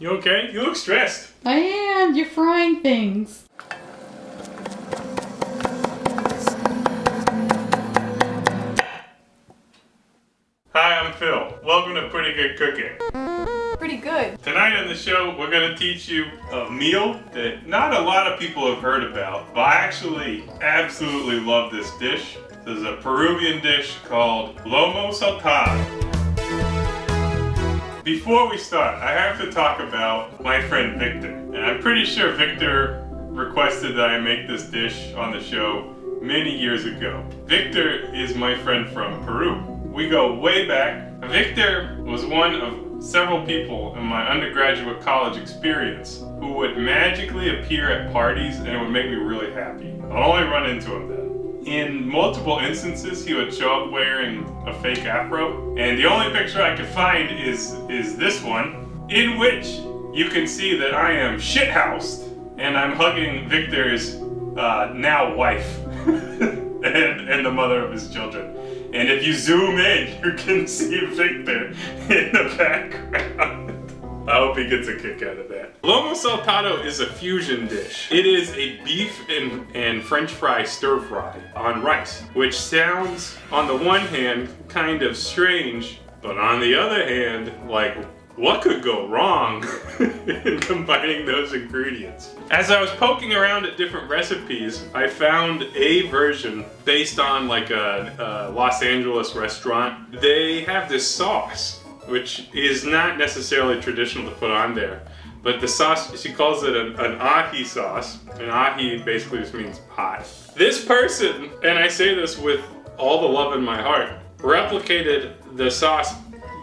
You okay? You look stressed. I am. You're frying things. Hi, I'm Phil. Welcome to Pretty Good Cooking. Pretty good. Tonight on the show, we're going to teach you a meal that not a lot of people have heard about, but I actually absolutely love this dish. This is a Peruvian dish called Lomo Saltado. Before we start, I have to talk about my friend Victor. And I'm pretty sure Victor requested that I make this dish on the show many years ago. Victor is my friend from Peru. We go way back. Victor was one of several people in my undergraduate college experience who would magically appear at parties and it would make me really happy. I'll only run into him then. In multiple instances, he would show up wearing a fake afro, and the only picture I could find is this one, in which you can see that I am shithoused, and I'm hugging Victor's now wife, and the mother of his children. And if you zoom in, you can see Victor in the background. I hope he gets a kick out of that. Lomo Saltado is a fusion dish. It is a beef and French fry stir fry on rice, which sounds, on the one hand, kind of strange, but on the other hand, like, what could go wrong in combining those ingredients? As I was poking around at different recipes, I found a version based on like a Los Angeles restaurant. They have this sauce, which is not necessarily traditional to put on there. But the sauce, she calls it an ají sauce. And ají basically just means hot. This person, and I say this with all the love in my heart, replicated the sauce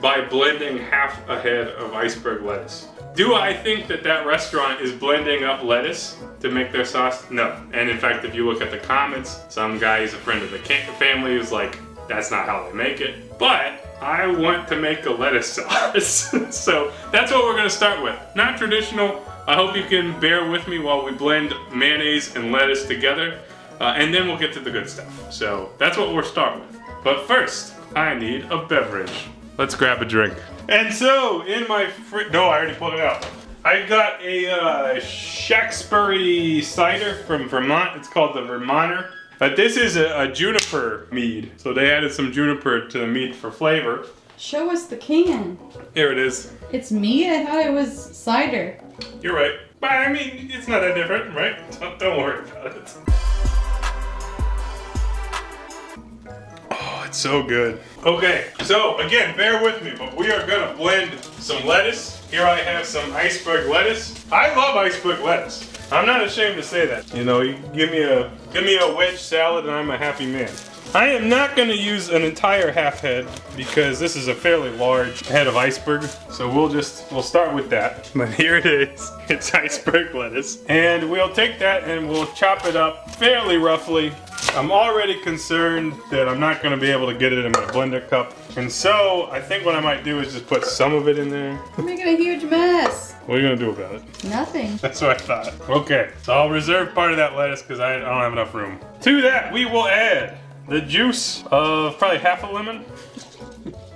by blending half a head of iceberg lettuce. Do I think that that restaurant is blending up lettuce to make their sauce? No. And in fact, if you look at the comments, some guy who's a friend of the family is like, that's not how they make it. But I want to make a lettuce sauce. So that's what we're gonna start with. Not traditional. I hope you can bear with me while we blend mayonnaise and lettuce together. And then we'll get to the good stuff. So that's what we'll start with. But first, I need a beverage. Let's grab a drink. And so in my no, I already pulled it out. I got a Shaftesbury cider from Vermont. It's called the Vermonter. This is a juniper mead, so they added some juniper to the mead for flavor. Show us the can. Here it is. It's mead? I thought it was cider. You're right. But I mean, it's not that different, right? Don't worry about it. Oh, it's so good. Okay, so again, bear with me, but we are gonna blend some lettuce. Here I have some iceberg lettuce. I love iceberg lettuce. I'm not ashamed to say that. You know, you give me a wedge salad and I'm a happy man. I am not going to use an entire half head because this is a fairly large head of iceberg. So we'll start with that. But here it is. It's iceberg lettuce. And we'll take that and we'll chop it up fairly roughly. I'm already concerned that I'm not going to be able to get it in my blender cup. And so I think what I might do is just put some of it in there. You're making a huge mess. What are you going to do about it? Nothing. That's what I thought. Okay, so I'll reserve part of that lettuce because I don't have enough room. To that, we will add the juice of probably half a lemon.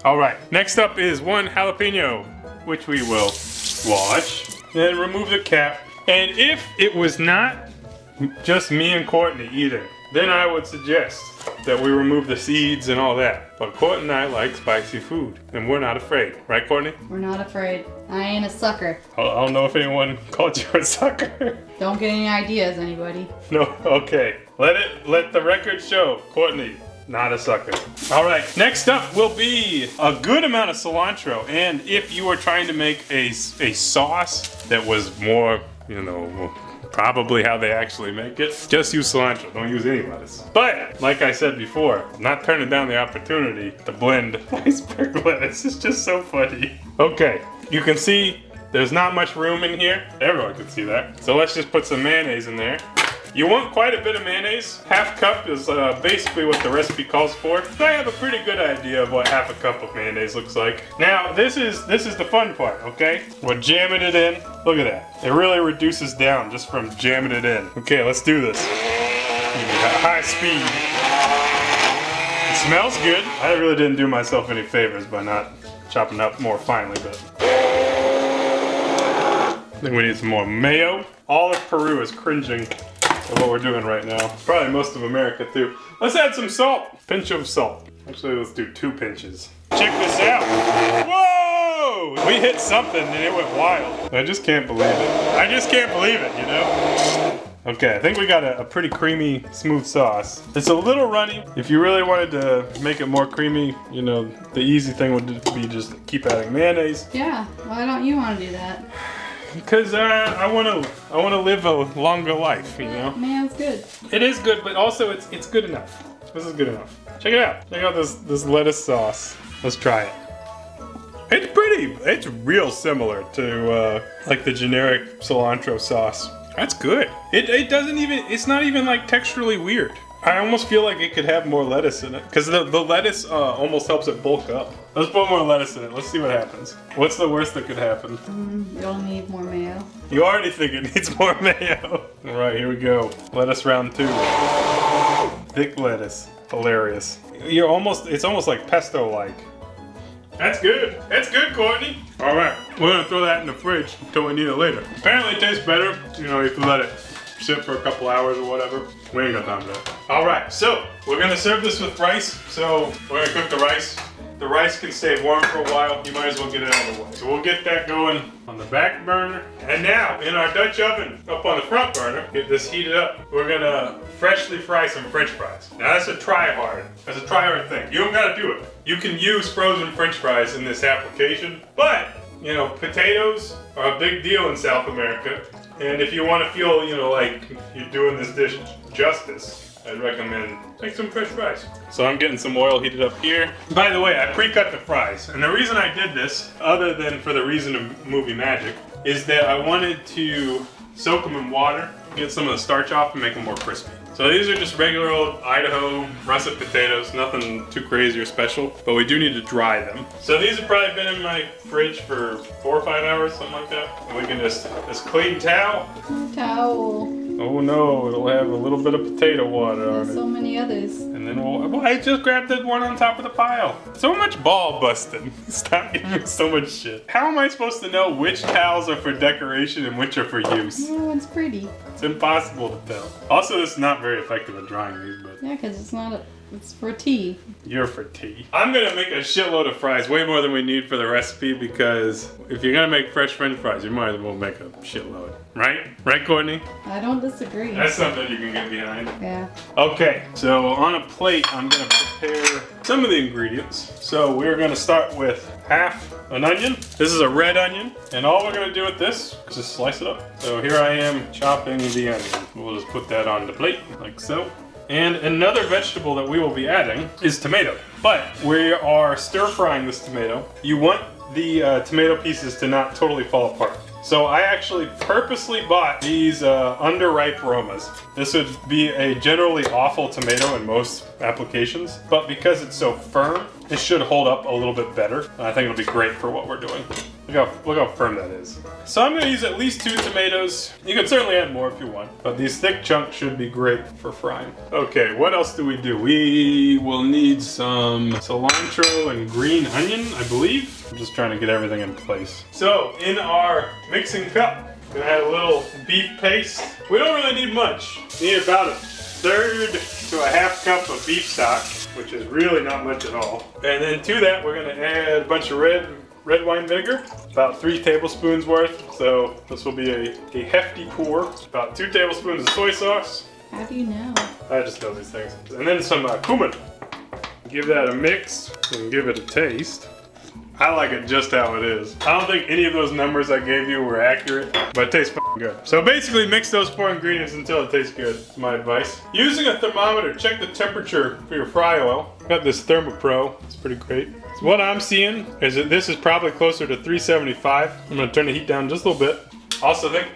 All right, next up is one jalapeno, which we will wash. Then remove the cap. And if it was not just me and Courtney eating, then I would suggest that we remove the seeds and all that. But Courtney and I like spicy food, and we're not afraid. Right, Courtney? We're not afraid. I ain't a sucker. I don't know if anyone called you a sucker. Don't get any ideas, anybody. No, okay. Let the record show. Courtney, not a sucker. All right, next up will be a good amount of cilantro. And if you were trying to make a sauce that was more, you know, probably how they actually make it, just use cilantro, don't use any lettuce. But, like I said before, I'm not turning down the opportunity to blend iceberg lettuce. It's just so funny. Okay, you can see there's not much room in here. Everyone can see that. So let's just put some mayonnaise in there. You want quite a bit of mayonnaise. Half cup is basically what the recipe calls for. I have a pretty good idea of what half a cup of mayonnaise looks like. Now, this is the fun part, okay? We're jamming it in. Look at that. It really reduces down just from jamming it in. Okay, let's do this. High speed. It smells good. I really didn't do myself any favors by not chopping up more finely, but I think we need some more mayo. All of Peru is cringing at what we're doing right now. Probably most of America too. Let's add some salt. Pinch of salt. Actually, let's do 2 pinches. Check this out. Whoa! We hit something and it went wild. I just can't believe it. I just can't believe it, you know? Okay, I think we got a pretty creamy, smooth sauce. It's a little runny. If you really wanted to make it more creamy, you know, the easy thing would be just keep adding mayonnaise. Yeah, why don't you want to do that? Because I want to live a longer life, you know? Mayo's good. It is good, but also it's good enough. This is good enough. Check it out. Check out this lettuce sauce. Let's try it. It's real similar to like the generic cilantro sauce. That's good. It doesn't even, it's not even like texturally weird. I almost feel like it could have more lettuce in it because the lettuce almost helps it bulk up. Let's put more lettuce in it. Let's see what happens. What's the worst that could happen? You'll need more mayo. You already think it needs more mayo. All right, here we go. Lettuce round 2. Thick lettuce. Hilarious. It's almost like pesto-like. That's good. That's good, Courtney. All right, we're gonna throw that in the fridge until we need it later. Apparently it tastes better, you know, if you let it sit for a couple hours or whatever. We ain't got time for that. All right, so we're gonna serve this with rice. So we're gonna cook the rice. The rice can stay warm for a while. You might as well get it out of the way. So we'll get that going on the back burner. And now, in our Dutch oven, up on the front burner, get this heated up. We're gonna freshly fry some French fries. Now that's a try-hard. That's a try-hard thing. You don't gotta do it. You can use frozen French fries in this application, but, you know, potatoes are a big deal in South America. And if you want to feel, you know, like you're doing this dish justice, I'd recommend make some fresh fries. So I'm getting some oil heated up here. By the way, I pre-cut the fries. And the reason I did this, other than for the reason of movie magic, is that I wanted to soak them in water, get some of the starch off and make them more crispy. So these are just regular old Idaho russet potatoes, nothing too crazy or special, but we do need to dry them. So these have probably been in my fridge for 4 or 5 hours, something like that. And we can just, this clean towel. Towel. Oh no, it'll have a little bit of potato water on it. There's so many others. And then I just grabbed the one on top of the pile. So much ball busting. Stop giving me so much shit. How am I supposed to know which towels are for decoration and which are for use? No one's pretty. It's impossible to tell. Also, it's not very effective at drying these, but... Yeah, because it's for tea. You're for tea. I'm gonna make a shitload of fries, way more than we need for the recipe, because if you're gonna make fresh French fries, you might as well make a shitload. Right? Right, Courtney? I don't disagree. That's something you can get behind. Yeah. Okay, so on a plate, I'm gonna prepare some of the ingredients. So we're gonna start with half an onion. This is a red onion, and all we're gonna do with this is just slice it up. So here I am chopping the onion. We'll just put that on the plate, like so. And another vegetable that we will be adding is tomato. But we are stir frying this tomato. You want the tomato pieces to not totally fall apart. So I actually purposely bought these underripe Romas. This would be a generally awful tomato in most applications, but because it's so firm, it should hold up a little bit better. I think it'll be great for what we're doing. Look how firm that is. So I'm gonna use at least 2 tomatoes. You can certainly add more if you want, but these thick chunks should be great for frying. Okay, what else do we do? We will need some cilantro and green onion, I believe. I'm just trying to get everything in place. So in our mixing cup, we're gonna add a little beef paste. We don't really need much. We need about 1/3 to a 1/2 cup of beef stock, which is really not much at all. And then to that, we're gonna add a bunch of red wine vinegar, about 3 tablespoons worth. So this will be a hefty pour. About 2 tablespoons of soy sauce. How do you know? I just know these things. And then some Cumin. Give that a mix and give it a taste. I like it just how it is. I don't think any of those numbers I gave you were accurate, but it tastes f***ing good. So basically mix those 4 ingredients until it tastes good, is my advice. Using a thermometer, check the temperature for your fry oil. Got this ThermoPro, it's pretty great. So what I'm seeing is that this is probably closer to 375. I'm gonna turn the heat down just a little bit. Also think,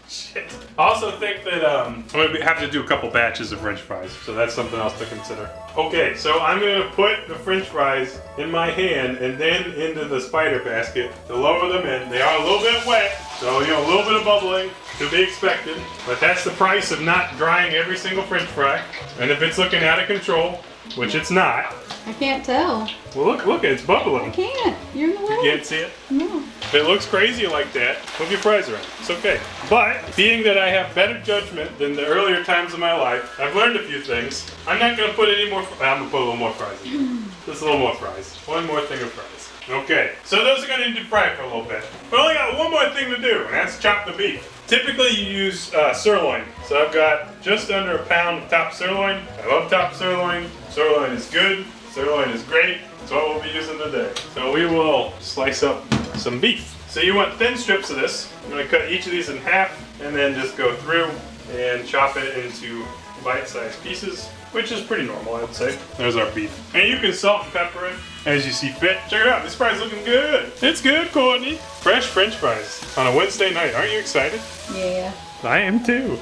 shit. I also think that I'm gonna have to do a couple batches of French fries, so that's something else to consider. Okay, so I'm gonna put the French fries in my hand and then into the spider basket to lower them in. They are a little bit wet, so you know, a little bit of bubbling to be expected, but that's the price of not drying every single French fry. And if it's looking out of control, which it's not. I can't tell. Well, look, it's I bubbling. can't. You're in the way. You can't see it? No. If it looks crazy like that, move your fries around. It's okay. But being that I have better judgment than the earlier times of my life, I've learned a few things. I'm not gonna put any more. I'm gonna put a little more fries in. Just a little more fries. One more thing of fries. Okay, so those are gonna need to fry for a little bit. We only got one more thing to do, and that's chop the beef. Typically you use sirloin. So I've got just under a pound of top sirloin. I love top sirloin. Sirloin is good. Sirloin is great. That's what we'll be using today. So we will slice up some beef. So you want thin strips of this. I'm gonna cut each of these in half and then just go through and chop it into bite-sized pieces, which is pretty normal, I would say. There's our beef. And you can salt and pepper it as you see fit. Check it out, this fry's looking good. It's good, Courtney. Fresh French fries on a Wednesday night. Aren't you excited? Yeah. I am too.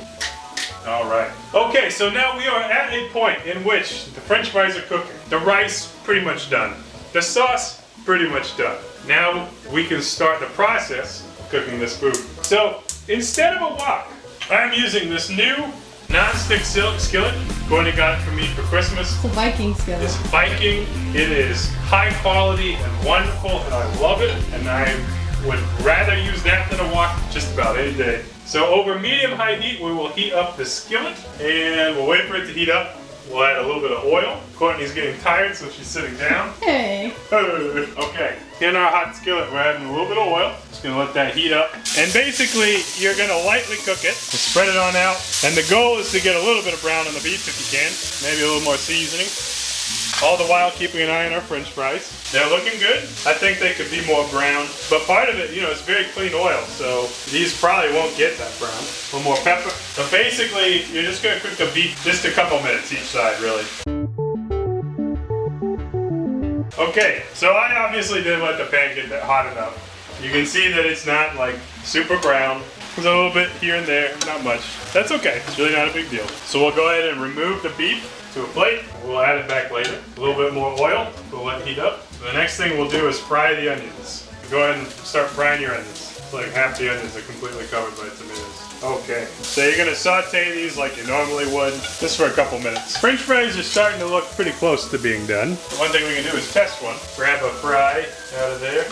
All right. Okay, so now we are at a point in which the French fries are cooking. The rice, pretty much done. The sauce, pretty much done. Now we can start the process of cooking this food. So instead of a wok, I'm using this new non-stick skillet. Courtney got it for me for Christmas. It's a Viking skillet. It's Viking. It is high quality and wonderful, and I love it. And I would rather use that than a wok just about any day. So over medium-high heat, we will heat up the skillet, and we'll wait for it to heat up. We'll add a little bit of oil. Courtney's getting tired, so she's sitting down. Hey. Okay, in our hot skillet, we're adding a little bit of oil. Just gonna let that heat up. And basically, you're gonna lightly cook it. Spread it on out. And the goal is to get a little bit of brown on the beef if you can. Maybe a little more seasoning. All the while keeping an eye on our French fries. They're looking good. I think they could be more brown. But part of it, you know, it's very clean oil, so these probably won't get that brown. A little more pepper. So basically, you're just gonna cook the beef just a couple minutes each side, really. Okay, so I obviously didn't let the pan get that hot enough. You can see that it's not like super brown. There's a little bit here and there, not much. That's okay, it's really not a big deal. So we'll go ahead and remove the beef to a plate. We'll add it back later. A little bit more oil, we'll let it heat up. The next thing we'll do is fry the onions. Go ahead and start frying your onions. It's like half the onions are completely covered by tomatoes. Okay, so you're gonna saute these like you normally would, just for a couple minutes. French fries are starting to look pretty close to being done. One thing we can do is test one. Grab a fry out of there.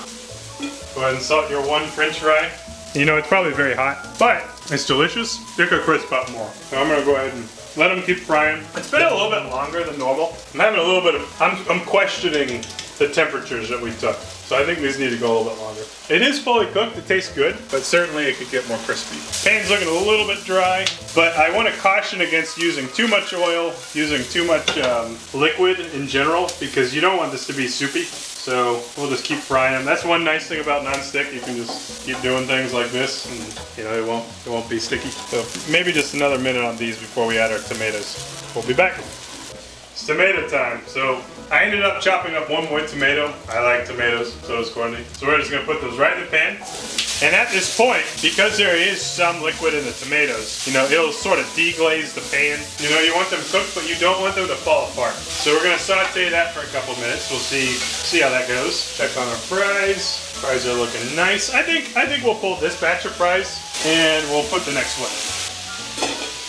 Go ahead and salt your one French fry. You know, it's probably very hot, but it's delicious. They could crisp up more. So I'm gonna go ahead and let them keep frying. It's been a little bit longer than normal. I'm having a little bit of, I'm questioning the temperatures that we took. So I think these need to go a little bit longer. It is fully cooked, it tastes good, but certainly it could get more crispy. Pan's looking a little bit dry, but I want to caution against using too much oil, using too much liquid in general, because you don't want this to be soupy. So we'll just keep frying them. That's one nice thing about non-stick. You can just keep doing things like this, and you know it won't be sticky. So maybe just another minute on these before we add our tomatoes. We'll be back. It's tomato time. So I ended up chopping up one more tomato. I like tomatoes, so does Courtney. So we're just gonna put those right in the pan. And at this point, because there is some liquid in the tomatoes, you know, it'll sort of deglaze the pan. You know, you want them cooked, but you don't want them to fall apart. So we're gonna saute that for a couple minutes. We'll see how that goes. Check on our fries. Fries are looking nice. I think we'll pull this batch of fries and we'll put the next one.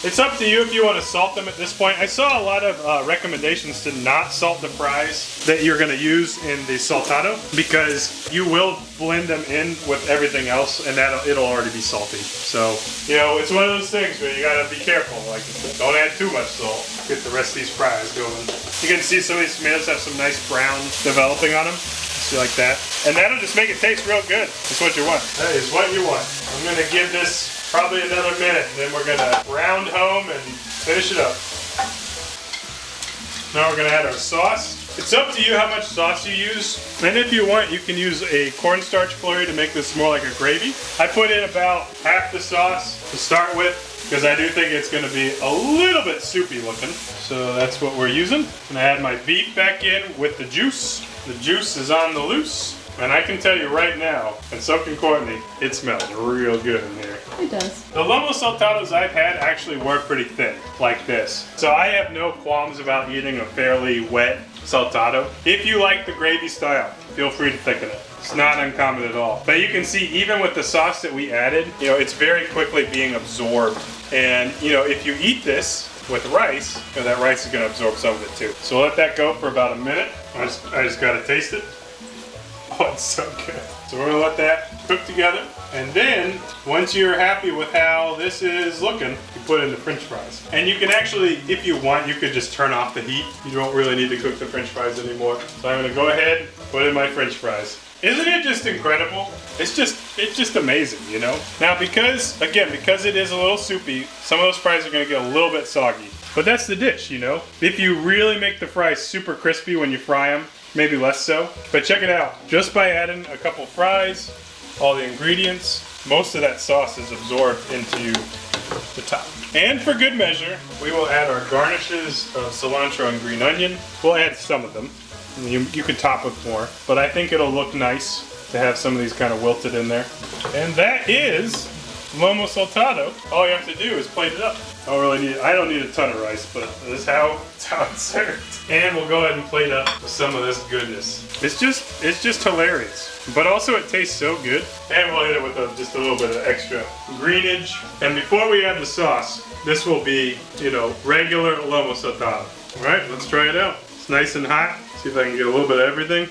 It's up to you if you want to salt them at this point. I saw a lot of recommendations to not salt the fries that you're going to use in the saltado because you will blend them in with everything else and it'll already be salty. So, you know, it's one of those things where you got to be careful. Like, don't add too much salt. Get the rest of these fries going. You can see some of these tomatoes have some nice brown developing on them. See, like that. And that'll just make it taste real good. That's what you want. That is what you want. I'm going to give this probably another minute, and then we're gonna round home and finish it up. Now we're gonna add our sauce. It's up to you how much sauce you use, and if you want, you can use a cornstarch flurry to make this more like a gravy. I put in about half the sauce to start with, because I do think it's gonna be a little bit soupy looking. So that's what we're using. I'm gonna add my beef back in with the juice. The juice is on the loose. And I can tell you right now, and so can Courtney, it smells real good in here. It does. The Lomo Saltados I've had actually were pretty thin, like this. So I have no qualms about eating a fairly wet saltado. If you like the gravy style, feel free to thicken it. It's not uncommon at all. But you can see even with the sauce that we added, you know, it's very quickly being absorbed. And, you know, if you eat this, with rice, and that rice is gonna absorb some of it too. So we'll let that go for about a minute. I just gotta taste it. Oh, it's so good. So we're gonna let that cook together. And then, once you're happy with how this is looking, you put in the french fries. And you can actually, if you want, you could just turn off the heat. You don't really need to cook the french fries anymore. So I'm gonna go ahead, put in my french fries. Isn't it just incredible? It's just amazing, you know? Now because it is a little soupy, some of those fries are gonna get a little bit soggy. But that's the dish, you know? If you really make the fries super crispy when you fry them, maybe less so. But check it out. Just by adding a couple fries, all the ingredients, most of that sauce is absorbed into the top. And for good measure, we will add our garnishes of cilantro and green onion. We'll add some of them. You could top with more, but I think it'll look nice to have some of these kind of wilted in there. And that is Lomo Saltado. All you have to do is plate it up. I don't need a ton of rice, but this is how it's served. And we'll go ahead and plate up with some of this goodness. It's just hilarious. But also it tastes so good. And we'll hit it with just a little bit of extra greenage. And before we add the sauce, this will be, you know, regular Lomo Saltado. All right, let's try it out. It's nice and hot. See if I can get a little bit of everything.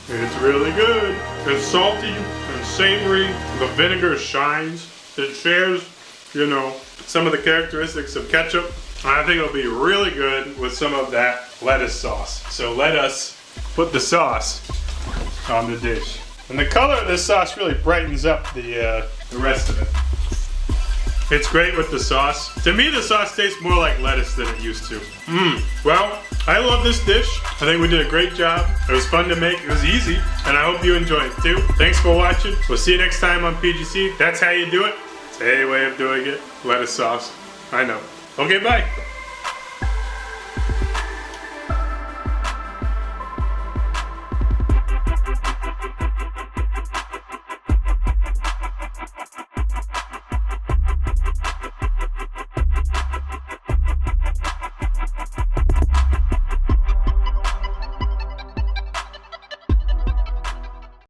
It's really good. It's salty and savory. The vinegar shines. It shares, you know, some of the characteristics of ketchup. I think it'll be really good with some of that lettuce sauce. So let us put the sauce on the dish. And the color of this sauce really brightens up the rest of it. It's great with the sauce. To me, the sauce tastes more like lettuce than it used to. Well, I love this dish. I think we did a great job. It was fun to make. It was easy. And I hope you enjoyed it too. Thanks for watching. We'll see you next time on PGC. That's how you do it. It's a way of doing it. Lettuce sauce. I know. Okay, bye.